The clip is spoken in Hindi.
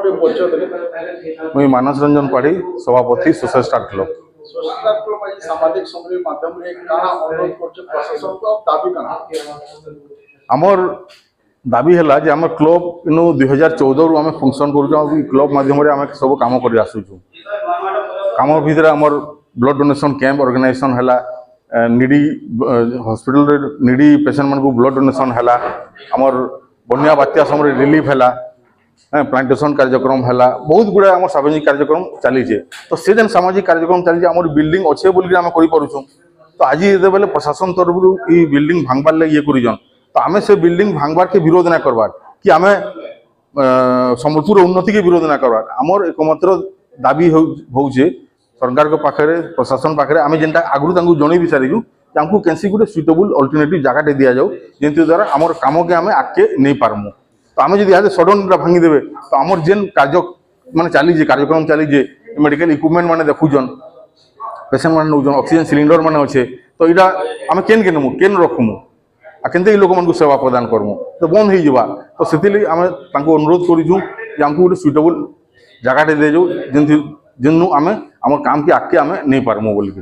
मुई मानस रंजन पाढ़ी सभापति सोशल स्टार क्लब। सामाजिक सम्मेलन माध्यम रे काना अनुरोध करछ प्रशासन को दाबी कना आमर दाबी है जे आम क्लब इनु 2014 रु आम फंक्शन करूँ क्लब माध्यम आम सब कम कर आसुचु कम भितर आमर ब्लड डोनेशन कैंप ऑर्गेनाइजेशन है निडी हॉस्पिटल निडी पेशेंट मान को ब्लड डोनेशन है आमर बन्या बात्या समय रिलीफ है प्लांटेशन कार्यक्रम है बहुत गुड़ा आम सामाजिक कार्यक्रम चलीजे तो से जेन सामाजिक कार्यक्रम चली आम बिल्डिंग अच्छे बोलिक आम करूँ तो आज ये प्रशासन तरफ ये बिल्डिंग भांगबार लगे ये करूँ तो आम से बिल्डिंग भांगबार के विरोध ना करवार कि आम संबलपुर उन्नति के विरोध ना करवार आमर एकमात्र दाबी होचे सरकार के पाखे प्रशासन पाखे आम जेनटा आगु जन भी सारी हमको कैंसी गोटे सुइटेबल अल्टरनेटिव जगह दि जाऊ जमी द्वारा आम कम के आम आगे नहीं पारमु तो आम जो यहाँ सडन भांगीदे तो आमर जेन कार्य मान चलीजे कार्यक्रम चलीजे मेडिकल इक्विपमेंट मैंने देखुन पेसेंट मैंने नौन ऑक्सीजन सिलिंडर मैंने अच्छे तो यहाँ आम केन केनमु केन रखमु आ के लोक मान सेवा प्रदान करमु तो बंद हो तो से आम अनुरोध करूँ आमको गोटे सुइटेबल जगह दे जाऊ जेनु आम आम काम के आगे आम नहीं पारमु बोलिक।